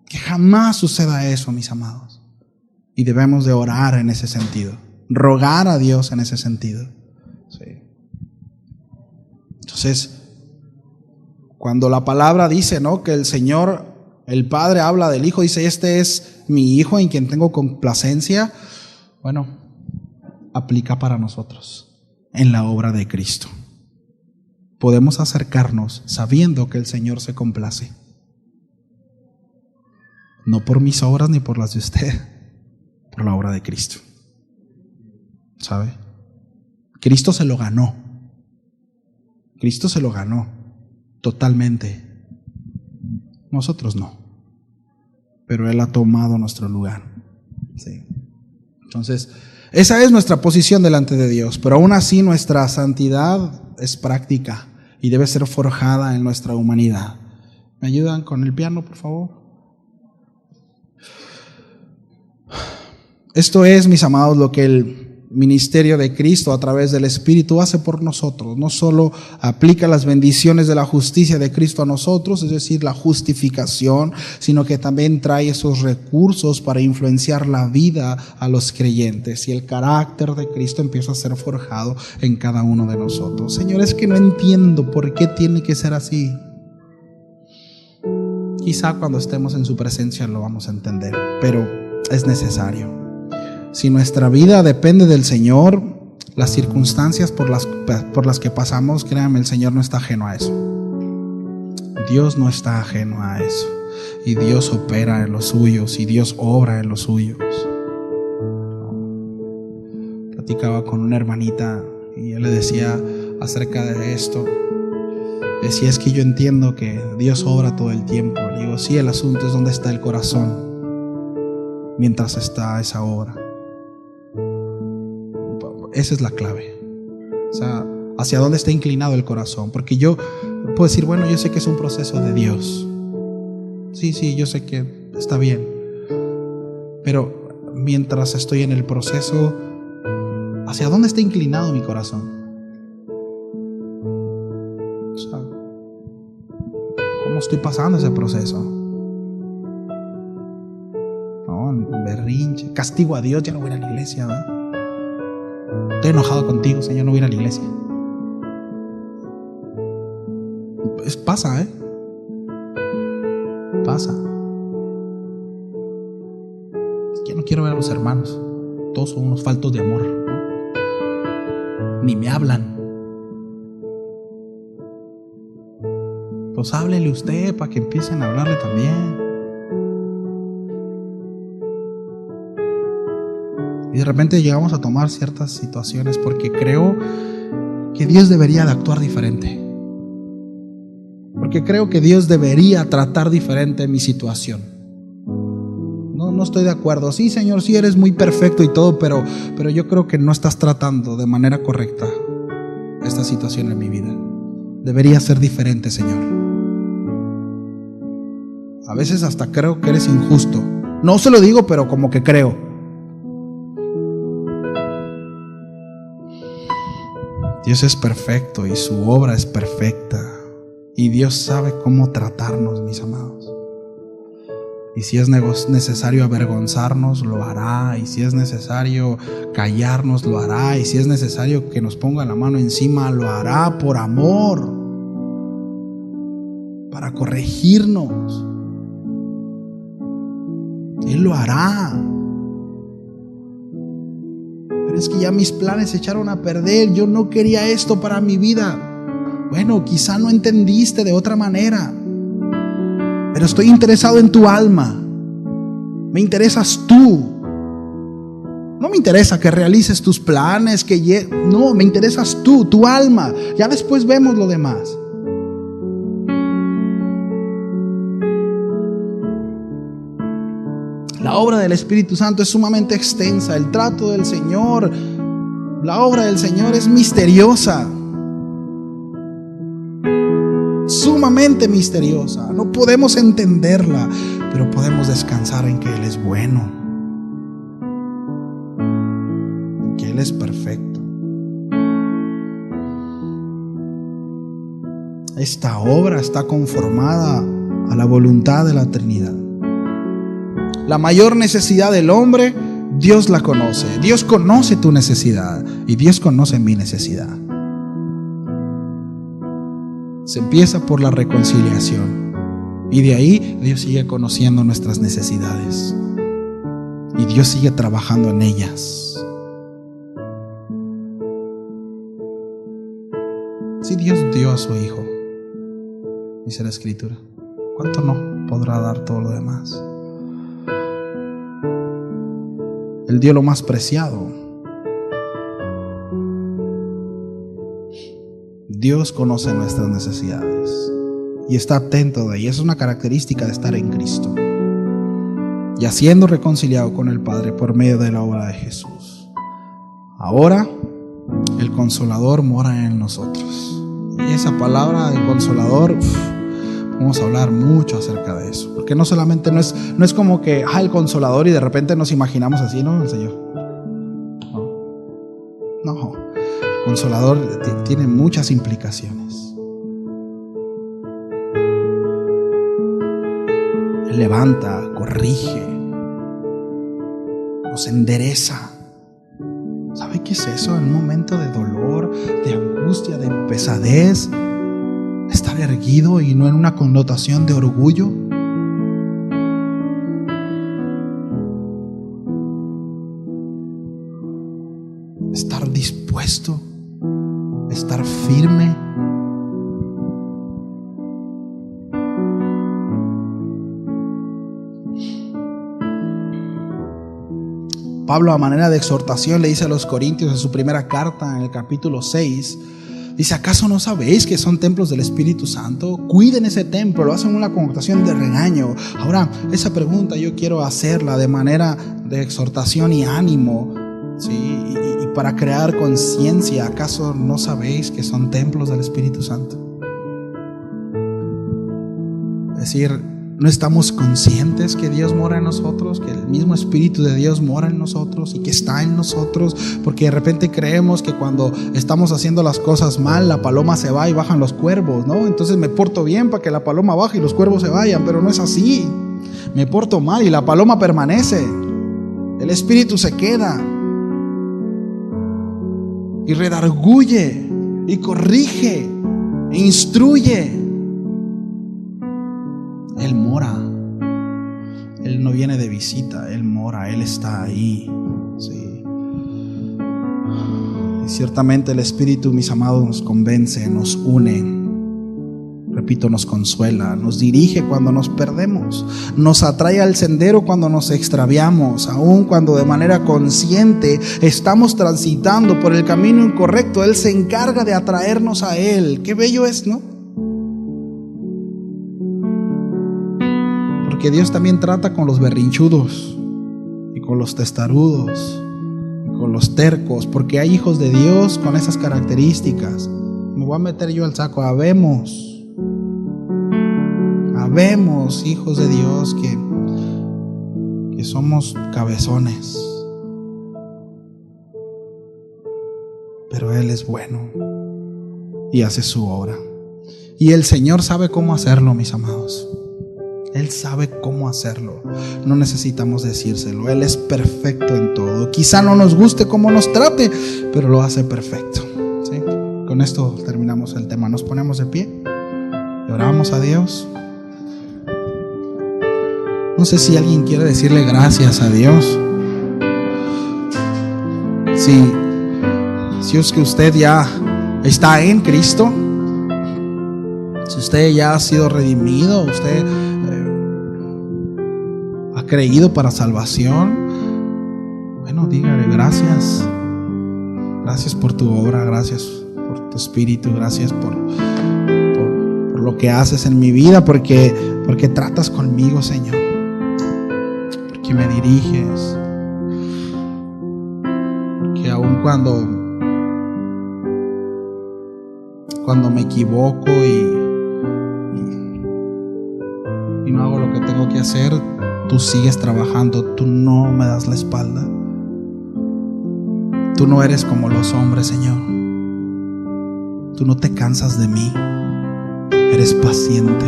Que jamás suceda eso, mis amados. Y debemos de orar en ese sentido, rogar a Dios en ese sentido. Sí. Entonces, cuando la palabra dice, ¿no?, que el Señor, el Padre, habla del Hijo, dice: este es mi Hijo en quien tengo complacencia. Bueno, aplica para nosotros en la obra de Cristo. Podemos acercarnos sabiendo que el Señor se complace. No por mis obras ni por las de usted, por la obra de Cristo. ¿Sabe? Cristo se lo ganó. Cristo se lo ganó totalmente. Nosotros no. Pero Él ha tomado nuestro lugar. Sí. Entonces, esa es nuestra posición delante de Dios. Pero aún así nuestra santidad es práctica y debe ser forjada en nuestra humanidad. ¿Me ayudan con el piano, por favor? Esto es, mis amados, lo que el ministerio de Cristo a través del Espíritu hace por nosotros. No solo aplica las bendiciones de la justicia de Cristo a nosotros, es decir, la justificación, sino que también trae esos recursos para influenciar la vida a los creyentes, y el carácter de Cristo empieza a ser forjado en cada uno de nosotros. Señor, es que no entiendo por qué tiene que ser así. Quizá cuando estemos en su presencia lo vamos a entender, pero es necesario. Si nuestra vida depende del Señor, las circunstancias por las que pasamos, créanme, el Señor no está ajeno a eso. Dios no está ajeno a eso. Y Dios opera en los suyos, y Dios obra en los suyos. Platicaba con una hermanita y yo le decía acerca de esto. Decía: es que yo entiendo que Dios obra todo el tiempo. Le digo: sí, el asunto es dónde está el corazón mientras está esa obra. Esa es la clave. O sea, hacia dónde está inclinado el corazón. Porque yo puedo decir: bueno, yo sé que es un proceso de Dios. Sí, yo sé que está bien. Pero mientras estoy en el proceso, ¿hacia dónde está inclinado mi corazón? O sea, ¿cómo estoy pasando ese proceso? No, berrinche, castigo a Dios, ya no voy a ir a la iglesia, ¿verdad? Estoy enojado contigo, Señor, no voy a ir a la iglesia. Pues pasa, pasa. Ya no quiero ver a los hermanos. Todos son unos faltos de amor, ¿no? Ni me hablan. Pues háblele usted para que empiecen a hablarle también. Y de repente llegamos a tomar ciertas situaciones porque creo que Dios debería de actuar diferente. Porque creo que Dios debería tratar diferente mi situación. No estoy de acuerdo. Sí, Señor, sí eres muy perfecto y todo, pero yo creo que no estás tratando de manera correcta esta situación en mi vida. Debería ser diferente, Señor. A veces hasta creo que eres injusto. No se lo digo, pero como que creo. Dios es perfecto y su obra es perfecta. Y Dios sabe cómo tratarnos, mis amados. Y si es necesario avergonzarnos, lo hará. Y si es necesario callarnos, lo hará. Y si es necesario que nos ponga la mano encima, lo hará por amor, para corregirnos. Él lo hará. Pero es que ya mis planes se echaron a perder. Yo no quería esto para mi vida. Bueno, quizá no entendiste de otra manera. Pero estoy interesado en tu alma. Me interesas tú. No me interesa que realices tus planes, no, me interesas tú, tu alma. Ya después vemos lo demás. La obra del Espíritu Santo es sumamente extensa. El trato del Señor, la obra del Señor es misteriosa. Sumamente misteriosa. No podemos entenderla, pero podemos descansar en que Él es bueno, que Él es perfecto. Esta obra está conformada a la voluntad de la Trinidad. La mayor necesidad del hombre, Dios la conoce. Dios conoce tu necesidad y Dios conoce mi necesidad. Se empieza por la reconciliación y de ahí Dios sigue conociendo nuestras necesidades y Dios sigue trabajando en ellas. Si Dios dio a su Hijo, dice la Escritura, ¿cuánto no podrá dar todo lo demás? Él dio lo más preciado. Dios conoce nuestras necesidades y está atento de ellas. Es una característica de estar en Cristo y siendo reconciliado con el Padre por medio de la obra de Jesús. Ahora el Consolador mora en nosotros. Y esa palabra del Consolador, vamos a hablar mucho acerca de eso, porque no solamente no es como que el Consolador y de repente nos imaginamos así, ¿no? El Señor. No. Consolador tiene muchas implicaciones. Él levanta, corrige, nos endereza. ¿Sabe qué es eso? En un momento de dolor, de angustia, de pesadez, estar erguido y no en una connotación de orgullo. Estar dispuesto, estar firme. Pablo, a manera de exhortación, le dice a los Corintios en su primera carta, en el capítulo 6, dice: ¿acaso no sabéis que son templos del Espíritu Santo? Cuiden ese templo. Lo hacen una connotación de regaño. Ahora, esa pregunta yo quiero hacerla de manera de exhortación y ánimo, ¿sí? Y para crear conciencia. ¿Acaso no sabéis que son templos del Espíritu Santo? Es decir, ¿no estamos conscientes que Dios mora en nosotros? Que el mismo Espíritu de Dios mora en nosotros y que está en nosotros. Porque de repente creemos que cuando estamos haciendo las cosas mal, la paloma se va y bajan los cuervos, ¿no? Entonces me porto bien para que la paloma baje y los cuervos se vayan. Pero no es así. Me porto mal y la paloma permanece. El Espíritu se queda y redarguye y corrige e instruye. Él mora. Él no viene de visita, Él mora, Él está ahí, sí. Y ciertamente el Espíritu, mis amados, nos convence, nos une. Repito, nos consuela, nos dirige cuando nos perdemos, nos atrae al sendero cuando nos extraviamos, aun cuando de manera consciente estamos transitando por el camino incorrecto. Él se encarga de atraernos a Él. Qué bello es, ¿no? Porque Dios también trata con los berrinchudos y con los testarudos y con los tercos, porque hay hijos de Dios con esas características. Me voy a meter yo al saco. Habemos hijos de Dios que somos cabezones, pero Él es bueno y hace su obra. Y el Señor sabe cómo hacerlo, mis amados. Él sabe cómo hacerlo. No necesitamos decírselo. Él es perfecto en todo. Quizá no nos guste cómo nos trate, pero lo hace perfecto. ¿Sí? Con esto terminamos el tema. Nos ponemos de pie y oramos a Dios. No sé si alguien quiere decirle gracias a Dios. Si es que usted ya está en Cristo, si usted ya ha sido redimido, usted ha creído para salvación, bueno, dígale gracias. Gracias por tu obra, gracias por tu espíritu, gracias por lo que haces en mi vida, porque tratas conmigo, Señor, porque me diriges, porque aun cuando me equivoco y no hago lo que tengo que hacer, tú sigues trabajando, tú no me das la espalda. Tú no eres como los hombres, Señor. Tú no te cansas de mí. Eres paciente.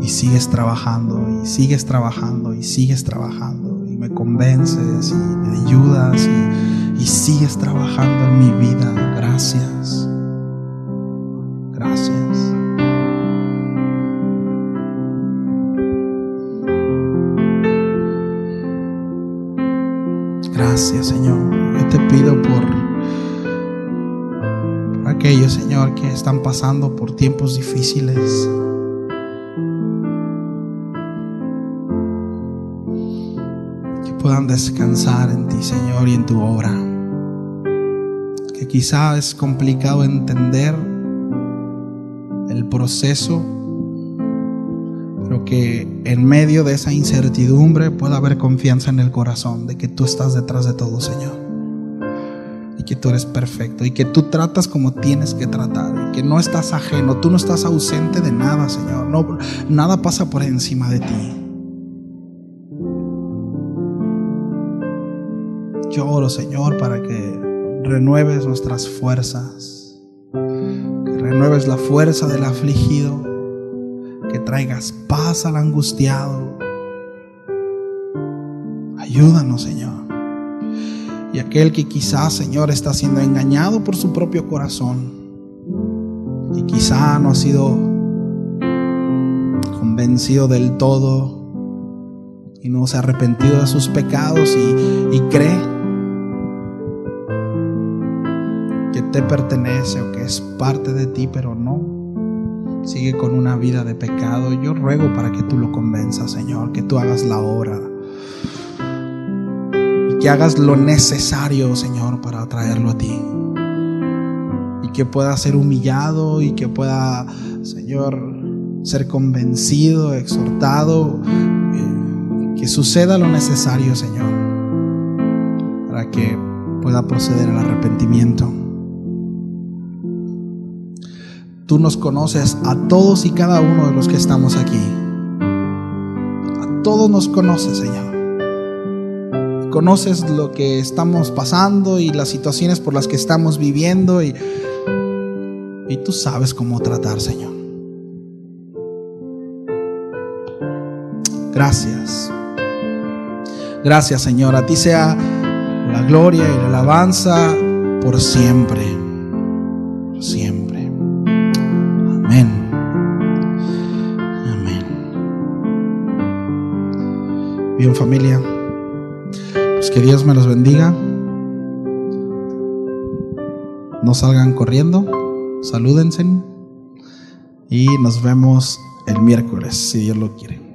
Y sigues trabajando, y sigues trabajando, y sigues trabajando. Y me convences, y me ayudas, y sigues trabajando en mi vida. Gracias. Gracias. Gracias, Señor. Yo te pido por aquellos, Señor, que están pasando por tiempos difíciles. Que puedan descansar en ti, Señor, y en tu obra. Que quizá es complicado entender el proceso, pero que en medio de esa incertidumbre pueda haber confianza en el corazón de que tú estás detrás de todo, Señor, y que tú eres perfecto, y que tú tratas como tienes que tratar, y que no estás ajeno, tú no estás ausente de nada, Señor. No, nada pasa por encima de ti. Yo oro, Señor, para que renueves nuestras fuerzas, que renueves la fuerza del afligido, que traigas paz al angustiado. Ayúdanos, Señor. Y aquel que quizás, Señor, está siendo engañado por su propio corazón y quizá no ha sido convencido del todo y no se ha arrepentido de sus pecados y cree que te pertenece o que es parte de ti, pero no, sigue con una vida de pecado. Yo ruego para que tú lo convenzas, Señor, que tú hagas la obra y que hagas lo necesario, Señor, para traerlo a ti, y que pueda ser humillado y que pueda, Señor, ser convencido, exhortado, que suceda lo necesario, Señor, para que pueda proceder al arrepentimiento. Tú nos conoces a todos y cada uno de los que estamos aquí. A todos nos conoces, Señor. Conoces lo que estamos pasando y las situaciones por las que estamos viviendo, y tú sabes cómo tratar, Señor. Gracias. Gracias, Señor. A ti sea la gloria y la alabanza por siempre. Por siempre. Amén. Amén. Bien, familia, pues que Dios me los bendiga. No salgan corriendo, salúdense y nos vemos el miércoles, si Dios lo quiere.